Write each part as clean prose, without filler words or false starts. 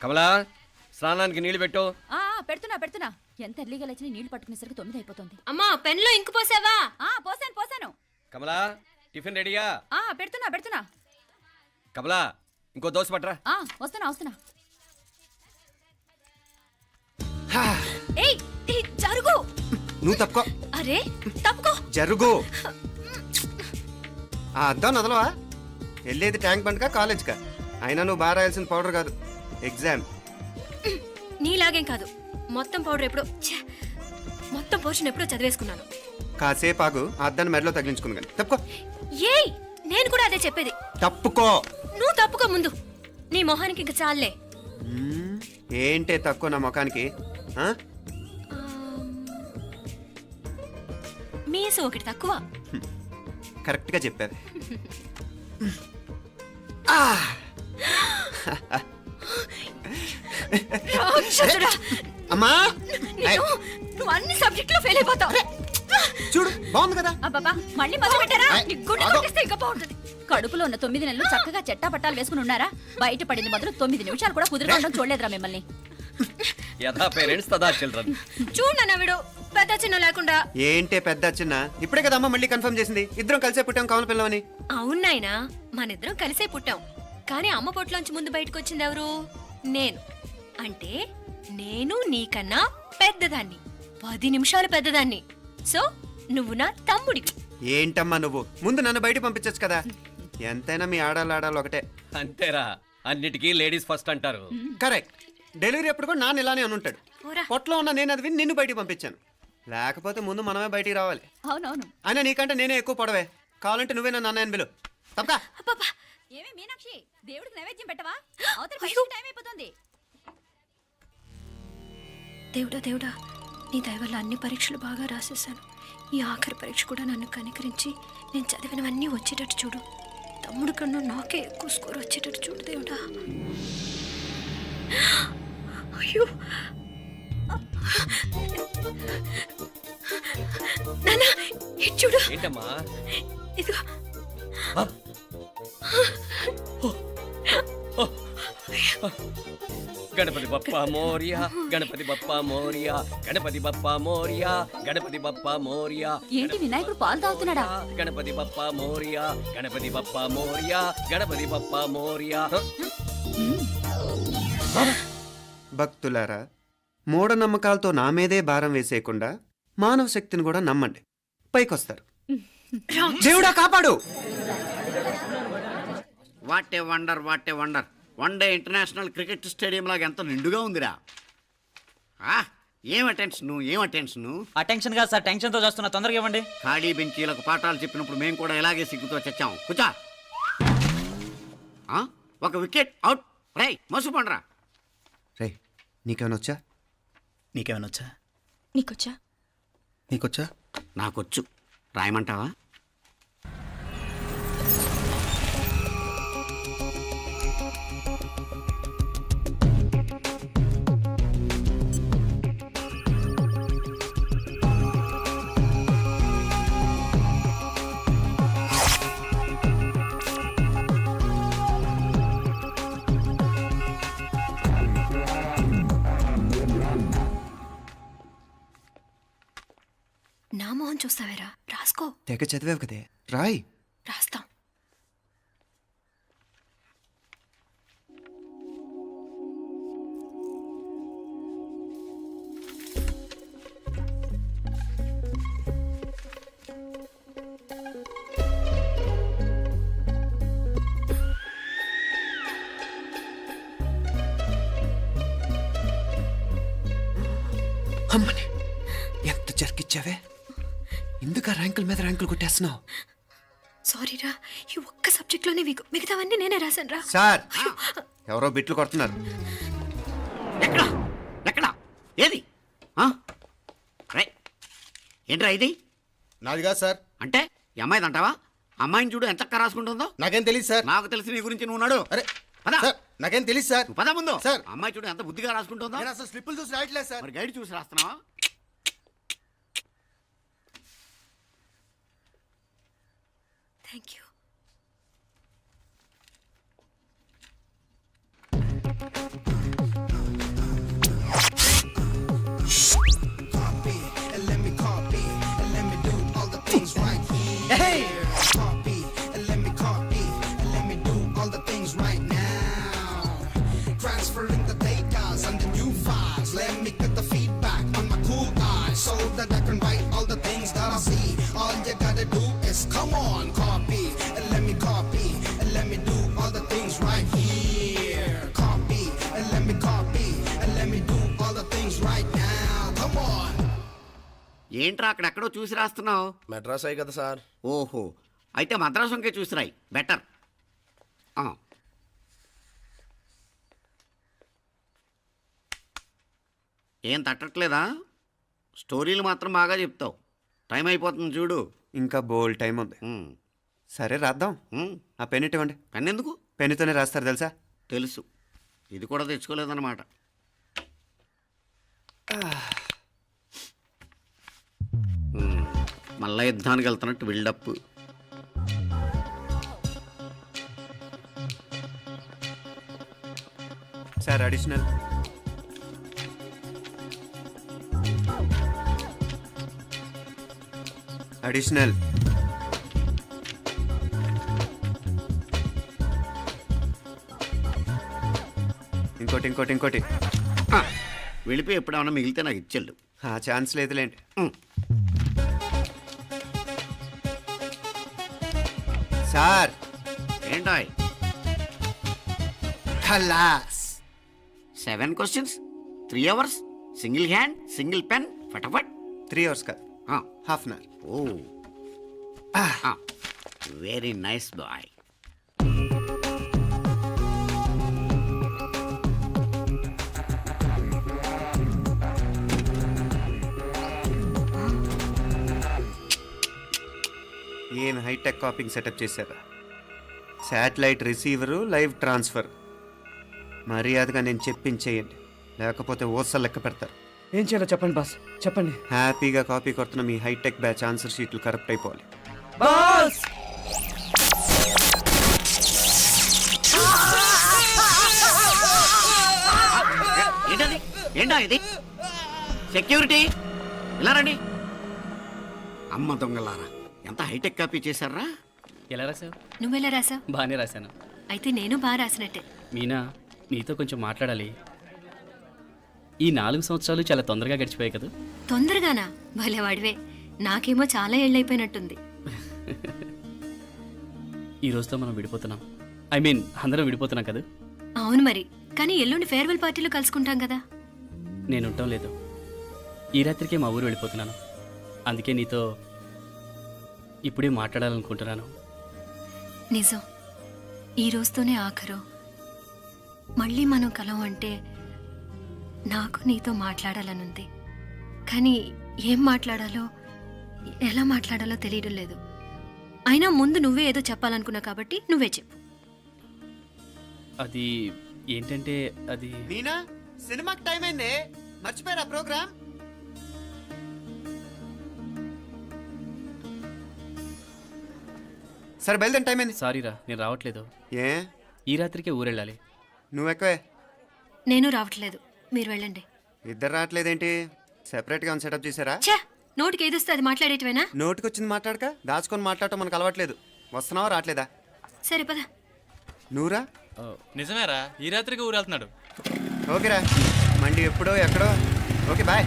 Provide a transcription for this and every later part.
కమలా స్నానానికి నీళ్లు పెట్టు. పెడుతున్నా ఎంత ఎర్లీగా లేచిన నీళ్లు పట్టుకునేసరికి 9 అయిపోతుంది. అమ్మా పెన్లో ఇంకు పోసావా? పోసాను. కమలా టిఫిన్ రెడీయా? పెడుతున్నా. కమలా ఇంకో దోశ పట్రా. వస్తున్నా. ఏయ్ జరుగు. నువ్వు తప్పుకో. అరే తప్పుకో. జరుగు. అద్దం నదలవా? వెళ్ళేది ట్యాంక్ బండ్కా కాలేజ్కా? అయినా నువ్వు బాగా రాయాల్సిన పౌడర్ కాదు, ఎగ్జామ్. నీలాగేం కాదు, మొత్తం పౌడర్ ఎప్పుడో మొత్తం పోర్షన్ ఎప్పుడో చదివేసుకున్నాను. కాసేపు ఆగు, అద్దాన్ని మెడలో తగిలించుకుంది కానీ. తప్పుకో. ఏయ్ నేను కూడా అదే చెప్పేది. తప్పుకో. నువ్వు తప్పుకో ముందు. నీ మొహానికి ఇంక చాలే. ఏంటే తక్కువ నా ముఖానికి? మీసు ఒకటి తక్కువ. కరెక్ట్ గా చెప్పారు. అమ్మా నువ్వు అన్ని సబ్జెక్టులో ఫెయిల్ అయిపోతావు. చూడు బాగుంది కదా. అబ్బబ్బా మళ్ళీ మొదలు పెట్టారా? ఇంకా బాగుంటుంది. కడుపులో ఉన్న 9 నెలలు చక్కగా చెట్టా పట్టాలు వేసుకుని ఉన్నారా? బయట పడింది మొదలు 9 నిమిషాలు కూడా కుదురుకోవడం చూడలేదురా మిమ్మల్ని. యథా పేరెంట్స్ తదా చిల్డ్రన్. చూడన్నా వీడు పెద్ద చిన్న లేకుండా. ఏంటే పెద్ద చిన్న? ఇప్పుడే కదా అమ్మ మళ్ళీ కన్ఫర్మ్ చేసింది ఇద్దరం కలిసే పుట్టాం కావాలి పిల్లవని. అవునాయినా మనిద్దరం కలిసే పుట్టాం, కానీ అమ్మ పొట్లోంచి ముందు బయటకు వచ్చింది ఎవరు? నేను. అంటే నేను నీకన్నా పెద్దదాన్ని, 10 నిమిషాలు పెద్దదాన్ని. సో నువ్వు నా తమ్ముడివి. ఏంటమ్మా నువ్వు? ముందు నన్ను బయట పంపించచ్చు కదా. ఎంతైనా మీ ఆడాలు ఒకటే. అంతేరా, అన్నిటికీ లేడీస్ ఫస్ట్ అంటారు. కరెక్ట్. డెలివరీ అప్పుడు కూడా నాన్న ఇలానే అని ఉంటాడు. పొట్టలో ఉన్న నేను అది విని నిన్ను బయటికి పంపించాను. లేకపోతే ముందు మనమే బయటికి రావాలి. అవునవును. అయినా నీకంటే నేనే ఎక్కువ పొడవే. కావాలంటే నువ్వే నన్ను అన్నయ్యను పిలు. తప్పకా. ఏమే మీనాక్షి, దేవుడికి నైవేద్యం పెట్టవా? అవతల టైం అయిపోతుంది. దేవుడా నీ దయ వల్ల అన్ని పరీక్షలు బాగా రాసేసాను. ఈ ఆఖరి పరీక్ష కూడా నన్ను కనికరించి నేను చదివినవన్నీ వచ్చేటట్టు చూడు. తమ్ముడు కన్నా నాకే ఎక్కువ స్కోర్ వచ్చేటట్టు చూడు దేవుడా. అయ్యో నాన్నా ఇది చూడు. ఏంటమ్మా? ఇదిగో. గణపతి బప్పా మోరియా, గణపతి బప్పా మోరియా, గణపతి బప్పా మోరియా, గణపతి బప్పా మోరియా. ఏంటి వినాయకుడు పాలు తాగుతున్నాడా? గణపతి బప్పా మోరియా, గణపతి బప్పా మోరియా, గణపతి బప్పా మోరియా. భక్తులారా, మూఢనమ్మకాలతో నా మీదే భారం వేసేయకుండా మానవ శక్తిని కూడా నమ్మండి, పైకొస్తారు. దేవుడా కాపాడు. What a wonder, what a wonder. One day international cricket stadium లాగా ఎంత నిండుగా ఉందిరా. ఏం అటెన్షన్? అటెన్షన్ కాదు సార్, టెన్షన్తో చూస్తున్నా. తొందరగా ఇవ్వండి. ఖాళీ బెంచీలకు పాఠాలు చెప్పినప్పుడు మేము కూడా ఇలాగే సిగ్గుతో చచ్చాం. కూర్చో. ఒక వికెట్ అవుట్. రై మసు పండరా. రే నీకేమైనా వచ్చా? నీకేమైనా వచ్చా? నీకొచ్చా? నాకొచ్చు. రాయమంటావా? నా మొహం చూస్తావేరా? రాసుకో. తెగ చదివావు కదే, రాయ్. రాస్తాం. అమ్మని ఎంత జరికిచ్చావే. ఎందుకు ర్యాంకుల మీద ర్యాంకులు కొట్టేస్తున్నావు? సారీరా, ఈ ఒక్క సబ్జెక్ట్లోనే మిగతావన్నీ నేనే రాశాను రా. సార్ ఎవరో బిట్లు కొడుతున్నారు. ఎక్కడా ఏది? ఏంట్రా ఇది? నాది కాదు సార్. అంటే ఈ అమ్మాయిది అంటావా? అమ్మాయిని చూడు ఎంత రాసుకుంటుందో. నాకేం తెలియదు సార్. నాకు తెలిసి నీ గురించి నువ్వు నాడు. అరే సార్, నాకేం తెలియదు సార్. పద ముందు. సార్ అమ్మాయి చూడు ఎంత బుద్ధిగా రాసుకుంటుందో. నేను అసలు స్లిప్పులు చూసి రాయట్లేదు సార్. మరి గైడ్ చూసి రాస్తున్నావా? Thank you. transferring the data and the new files. Let me get the feedback on my cool eyes so that I can write all the things that I see. All you gotta do is come on, copy and let me copy and let me do all the things right here. Copy and let me copy and let me do all the things right now. Come on. ఏంట్రా అక్కడెక్కడో చూసి రాస్తున్నావు? మెడ్రాస్ అయ్యి కదా sir. ఓహో, అయితే మద్రాసు వంకే చూసి రాయి, better. ఏం తట్టట్లేదా? స్టోరీలు మాత్రం బాగా చెప్తావు. టైం అయిపోతుంది చూడు. ఇంకా బోల్ టైం ఉంది. సరే రాద్దాం. ఆ పెన్ ఇవ్వండి. పెన్ ఎందుకు? పెన్నుతోనే రాస్తారు తెలుసా? తెలుసు. ఇది కూడా తెచ్చుకోలేదన్నమాట. మళ్ళా యుద్ధానికి వెళ్తున్నట్టు బిల్డప్. Sir additional. అడిషనల్. ఇంకోటి వెళ్ళిపోయి ఎప్పుడేమన్నా మిగిలితే నాకు ఇచ్చెళ్ళు. ఆ ఛాన్స్ లేదులేండి. సార్ ఏంటాయ్? ఖలాస్. 7 questions, 3 hours, single hand, single pen, ఫటాఫట్. 3 hours కాదు, half an hour. Oh, very nice boy. ఏం హైటెక్ కాపింగ్ సెటప్ చేశారా? Satellite receiver, live transfer. మర్యాదగా నేను చెప్పించేయండి, లేకపోతే ఓసలు లెక్క పెడతారు. ఏం చేయాలో చెప్పండి బాస్, చెప్పండి. హ్యాపీగా కాపీ కొడుతున్న మీ హైటెక్ బ్యాచ్ ఆన్సర్ షీట్లు కరెక్ట్ అయిపోవాలి. బాస్ ఏంటది? ఏంటా ఇది? సెక్యూరిటీ ఇలా రండి. అమ్మ దొంగలారా, ఎంత హైటెక్ కాపీ చేశారా? ఎలా రాసావు? నువ్వెలా రాసావు? బాగానే రాశాను. అయితే నేను బాగా రాసినట్టే. మీనా, నీతో కొంచెం మాట్లాడాలి. ఈ 4 సంవత్సరాలు చాలా తొందరగా గడిచిపోయాయి కదా. తొందరగానా? భలేవాడివే. నాకేమో చాలా ఏళ్ళైపోయినట్టుంది. ఈ రోజుతో మనం విడిపోతున్నాం. ఐ మీన్ అందరం విడిపోతున్నాం కదా. అవును మరి, కానీ ఎల్లుండి ఫేర్వెల్ పార్టీలో కలుసుకుంటాం కదా. నేను ఉండటం లేదు. ఈ రాత్రికే మా ఊరు వెళ్ళిపోతున్నాను. అందుకే నీతో ఇప్పుడే మాట్లాడాలనుకుంటున్నాను. నిజం, ఈ రోజుతోనే ఆఖరు. మళ్ళీ మనం కలం అంటే నాకు నీతో మాట్లాడాలనుంది. కానీ ఏం మాట్లాడాలో, ఎలా మాట్లాడాలో తెలియడం లేదు. అయినా ముందు నువ్వే ఏదో చెప్పాలనుకున్నా కాబట్టి నువ్వే చెప్పు. అది ఏంటంటే అది మీనా, సినిమాకి టైం అయింది, మర్చిపోయారా ప్రోగ్రామ్? సరే బయలుదేరి, టైం అయింది. సారీరా, నేను రావట్లేదు. ఏ? ఈ రాత్రికే ఊరెళ్ళాలి. నువ్వు ఎక్కువే. నేను రావట్లేదు, మీరు వెళ్ళండి. ఇద్దరు రావట్లేదేంటి? సెపరేట్గా సెటప్ చేశారా? ఛే, నోటికి ఏదొస్తే అది మాట్లాడేటివేనా? నోటికి వచ్చింది మాట్లాడక దాచుకొని మాట్లాడటం మనకు అలవాట్లేదు. వస్తున్నావా రావట్లేదా? సరే పద. నువ్వురా. నిజమేరా, ఈ రాత్రికి ఊరెళ్తున్నాడు. ఓకేరా, మండి ఎప్పుడో ఎక్కడో. Okay bye.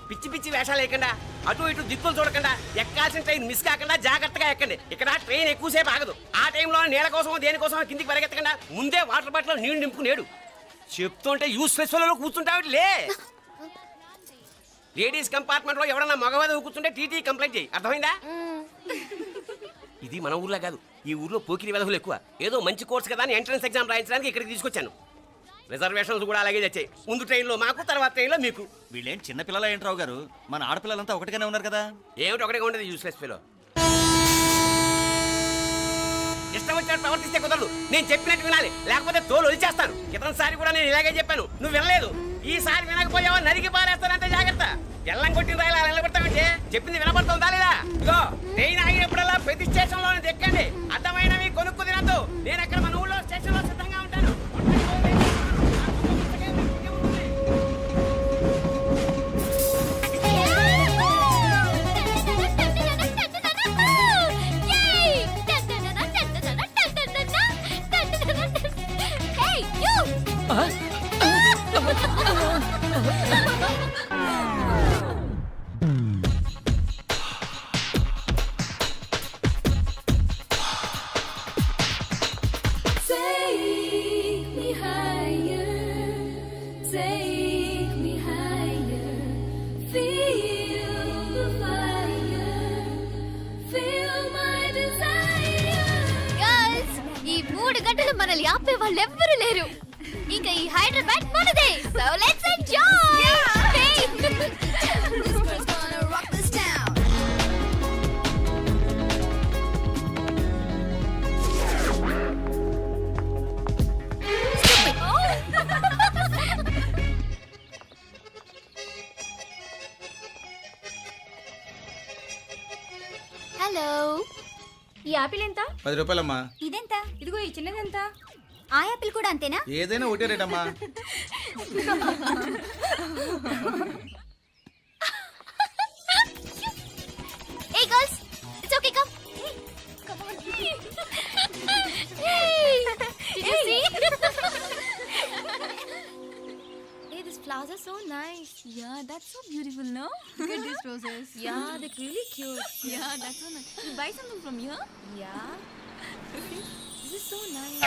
పిచ్చి పిచ్చి వేషాలు వేయకుండా, అటు ఇటు దిక్కులు చూడకుండా, ఎక్కాల్సిన ట్రైన్ మిస్ కాకుండా జాగ్రత్తగా ఎక్కండి. ఇక్కడ ట్రైన్ ఎక్కువసేపు ఆగదు. ఆ టైంలో నీళ్ళ కోసం దేనికోసం కిందికి పరిగెత్తకుండా ముందే వాటర్ బాటిల్ నీళ్లు నింపుకునేడు. చెప్తుంటే యూస్లెస్ లో కూర్చుంటావు. లే, లేడీస్ కంపార్ట్మెంట్ లో ఎవడన్నా మగవాది కూర్చుంటే టీటీ కంప్లైంట్ చేయి. అర్థమైందా? ఇది మన ఊర్లో కాదు, ఈ ఊర్లో పోకిరి వెధవులు ఎక్కువ. ఏదో మంచి కోర్స్ కదా అని ఎంట్రన్స్ ఎగ్జామ్ రాయించడానికి ఇక్కడికి తీసుకొచ్చాను. రిజర్వేషన్స్ కూడా అలాగే తెచ్చాయి. ముందు ట్రైన్లో మాకు, తర్వాత ట్రైన్లో మీకు. వీళ్ళేం చిన్నపిల్లలు ఏంటి రావు గారు? మన ఆడపిల్లలంతా ఒకటిగానే ఉన్నారు కదా. ఏమిటి ఒకటిగా ఉండేది యూస్లెస్ ఫెలో? ఇష్టం వచ్చినట్టు ప్రవర్తిస్తే కుదరదు. నేను చెప్పినట్టు వినాలి, లేకపోతే తోలు వదిలేస్తాను. క్రితంసారి కూడా నేను ఇలాగే చెప్పాను, నువ్వు వినలేదు. ఈసారి వినకపోయావా నరికి పారేస్తానంటే జాగ్రత్త. ఎల్లం కొట్టిన రాయిలా నిలబడతామంటే చెప్పింది వినపడుతుందా లేదా? ఇగో, ట్రైన్ ఆగినప్పుడల్లా ప్రతి స్టేషన్ లో ఎక్కండి. అర్థమైనవి కొనుక్కు తినద్దు. నేను ఎక్కడ మన ఊళ్ళో స్టేషన్ లో సిద్ధంగా ఉంటాను. గర్ల్స్, ఈ 3 గంటలు మనల్ని ఆపే వాళ్ళు ఎవ్వరూ లేరు. ఇంకా ఈ హైదరాబాద్ మనదే. So let's enjoy. హలో, ఈ యాపిల్ ఎంత? 10 రూపాయలమ్మా. ఇదెంత? ఇదిగో ఈ చిన్నదెంత? ఆ యాపిల్ కూడా అంతేనా? ఏదైనా ఒకటే రేట్ అమ్మా. Hey girls, it's okay, come. Come on. Hey, did you see? Hey, these flowers are so nice. Yeah, that's so beautiful, no? Look at these roses. Yeah, they're really cute. Yeah, that's so nice. You buy something from here? Yeah. This is so nice.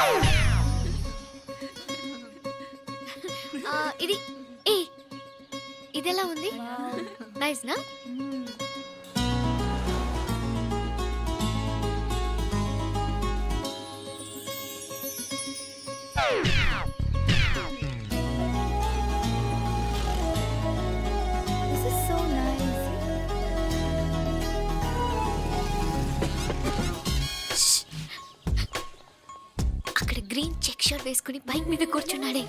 ఇది ఎలా ఉంది? Nice నా? This is so nice. అక్కడ green check shirt వేసుకుని bike మీద కూర్చున్నాడే.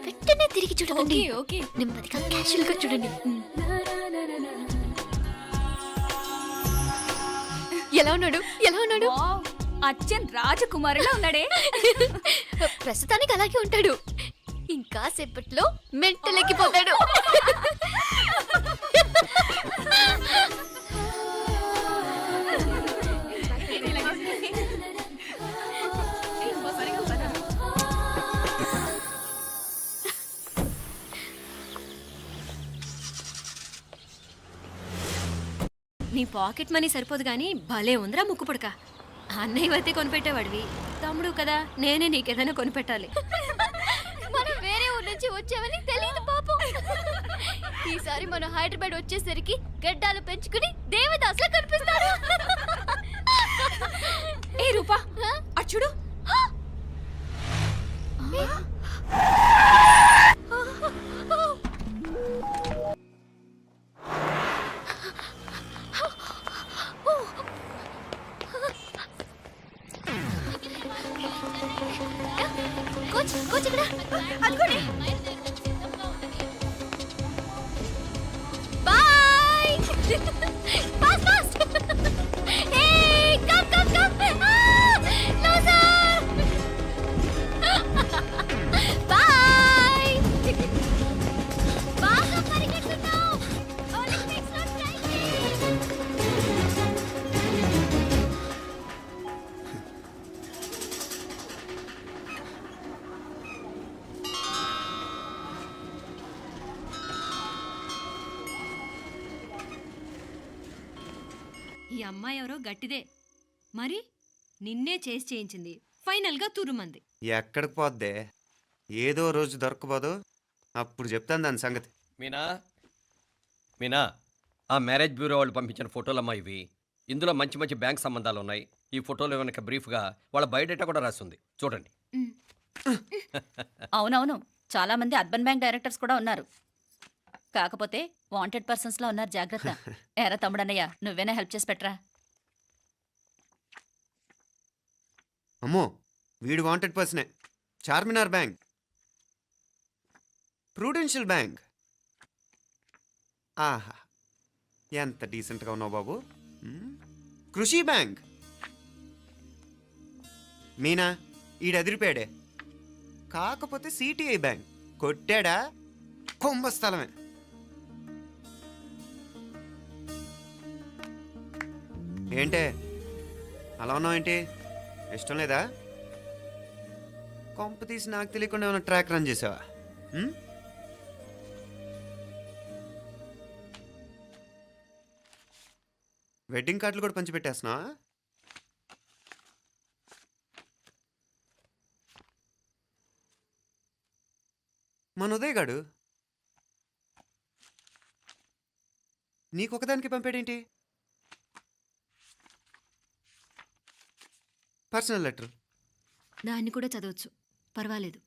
వెంటనే తిరిగి చూడండి. ఓకే, నెమ్మదిగా క్యాషువల్ గా చూడండి. ఎలా ఉన్నాడు? ఎలా ఉన్నాడు? అచ్చన్ రాజకుమారిలా ఉన్నాడే. ప్రస్తుతానికి అలాగే ఉంటాడు. ఇంకా సేపట్లో మెంటలెక్కిపోతాడు. నీ పాకెట్ మనీ సరిపోదు గానీ భలే ఉందిరా ముక్కు పుడక. అన్నయ్య అయితే కొనిపెట్టేవాడివి, తమ్ముడు కదా నేనే నీకేదైనా కొనిపెట్టాలి. మనం వేరే ఊరు నుంచి వచ్చామని తెలియదు పాపం. ఈసారి మనం హైదరాబాద్ వచ్చేసరికి గడ్డాలు పెంచుకుని దేవదాసులా కనిపిస్తారు. ఏ రూపా, అటు చూడు. కోచ్ కోచ్ ఇక్కడ అనుకోండి. Boy. Fast fast. Hey come come come. Loser. Boy. బాగా పరిగెత్తుతున్నావు. ఒలింపిక్స్ లో ట్రై చేయి. ఈ అమ్మాయి ఎవరో గట్టిదే, మరి నిన్నే చేసి చేయించింది. ఫైనల్ గా తురుమంది. ఎక్కడికి పోద్దే? ఏదో రోజు దొరకపోదు, అప్పుడు చెప్తాను దాని సంగతి. మీనా మీనా, ఆ మ్యారేజ్ బ్యూరో వాళ్ళు పంపించిన ఫోటోలమ్మా ఇవి. ఇందులో మంచి మంచి బ్యాంక్ సంబంధాలు ఉన్నాయి. ఈ ఫోటోలో వెనక బ్రీఫ్గా వాళ్ళ బయోడేటా కూడా రాస్తుంది, చూడండి. అవునవును, చాలా మంది అర్బన్ బ్యాంక్ డైరెక్టర్స్ కూడా ఉన్నారు. కాకపోతే వాంటెడ్ పర్సన్స్ లో ఉన్నారు, జాగ్రత్త. ఎరా తమ్ముడన్నయ్య, నువ్వేనా హెల్ప్ చేసి పెట్టరా. అమ్మో, వీడు వాంటెడ్ పర్సనే. Charminar bank, prudential bank. ఆహా, ఎంత డీసెంట్గా ఉన్నావు బాబు. కృషి బ్యాంక్. మీనా, ఈడు ఎదిరిపోయాడే. కాకపోతే సిటిఐ బ్యాంక్ కొట్టాడా కుంభస్థలమే. ఏంటే అలా ఉన్నావు? ఏంటి ఇష్టం లేదా? కొంప తీసి నాకు తెలియకుండా ఏమైనా ట్రాక్ రన్ చేసావా? ఉం? వెడ్డింగ్ కార్డులు కూడా పంచిపెట్టేస్తున్నా. మన ఉదయ్ గాడు నీకొకదానికి పంపాడేంటి? Personal letter. దాన్ని కూడా చదవచ్చు, పర్వాలేదు.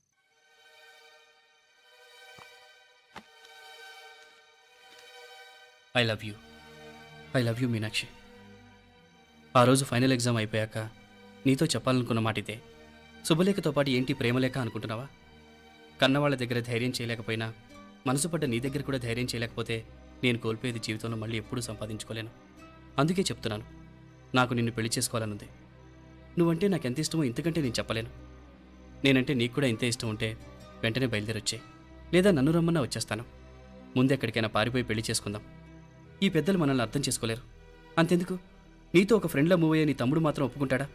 I love you Meenakshi. ఆ రోజు ఫైనల్ ఎగ్జామ్ అయిపోయాక నీతో చెప్పాలనుకున్న మాట ఇదే. శుభలేఖతో పాటు ఏంటి ప్రేమలేఖ అనుకుంటున్నావా? కన్నవాళ్ళ దగ్గర ధైర్యం చేయలేకపోయినా మనసు పడ్డ నీ దగ్గర కూడా ధైర్యం చేయలేకపోతే నేను కోల్పోయేది జీవితంలో మళ్ళీ ఎప్పుడూ సంపాదించుకోలేను. అందుకే చెప్తున్నాను, నాకు నిన్ను పెళ్లి చేసుకోవాలనుంది. నువ్వంటే నాకు ఎంత ఇష్టమో ఇంతకంటే నేను చెప్పలేను. నేనంటే నీకు కూడా ఇంతే ఇష్టం ఉంటే వెంటనే బయలుదేరొచ్చే, లేదా నన్ను రమ్మన్నా వచ్చేస్తాను. ముందెక్కడికైనా పారిపోయి పెళ్లి చేసుకుందాం. ఈ పెద్దలు మనల్ని అర్థం చేసుకోలేరు. అంతెందుకు, నీతో ఒక ఫ్రెండ్లా మూవ్ అయ్యే నీ తమ్ముడు మాత్రం ఒప్పుకుంటాడా?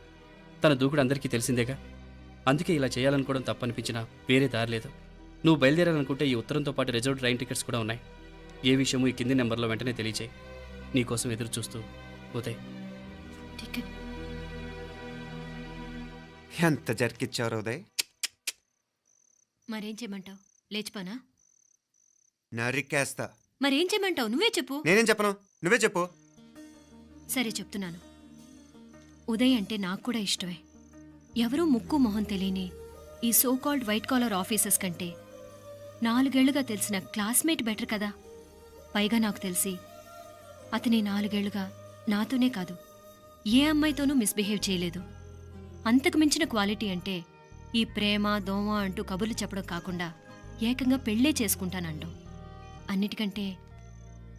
తన దూకుడు అందరికీ తెలిసిందేగా. అందుకే ఇలా చేయాలనుకోవడం తప్పనిపించినా వేరే దారి లేదు. నువ్వు బయలుదేరాలనుకుంటే ఈ ఉత్తరంతో పాటు రిజర్వ్ ట్రైన్ టికెట్స్ కూడా ఉన్నాయి. ఏ విషయమూ ఈ కింది నెంబర్లో వెంటనే తెలియచేయి. నీకోసం ఎదురు చూస్తూ ఉదయ్. టికెట్ ఎంత జరికిచ్చావు ఉదయ్. మరేం చేయమంటావు? లేచిపోనా? నరికేస్తా. మరేం చేయమంటావు? నువ్వే చెప్పు. నేనేం చెప్పను, నువ్వే చెప్పు. సరే చెప్తున్నాను. ఉదయ్ అంటే నాకు కూడా ఇష్టమే. ఎవరూ ముక్కు మొహం తెలియని ఈ so called white collar officers కంటే 4 ఏళ్లుగా తెలిసిన క్లాస్మేట్ బెటర్ కదా. పైగా నాకు తెలిసి అతని 4 ఏళ్లుగా నాతోనే కాదు ఏ అమ్మాయితోనూ మిస్బిహేవ్ చేయలేదు. అంతకు మించిన క్వాలిటీ అంటే ఈ ప్రేమ దోమ అంటూ కబుర్లు చెప్పడం కాకుండా ఏకంగా పెళ్ళే చేసుకుంటానంటాం. అన్నిటికంటే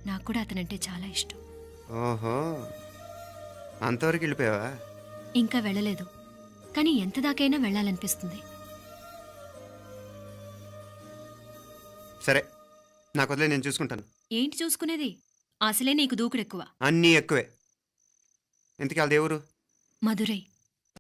నాకు కూడా అతనంటే చాలా ఇష్టం. ఓహో, అంతవరకు వెళ్ళిపోయావా? ఇంకా వెళ్ళలేదు, కానీ ఎంత దాకైనా వెళ్ళాలనిపిస్తుంది. సరే, నాకు వదిలే, నేను చూసుకుంటాను. ఏంటి చూసుకునేది? అసలే నీకు దూకుడెక్కువ. అన్నీ ఎక్కువే. ఇంతకీ వాళ్ళ దేవురు? మధురై.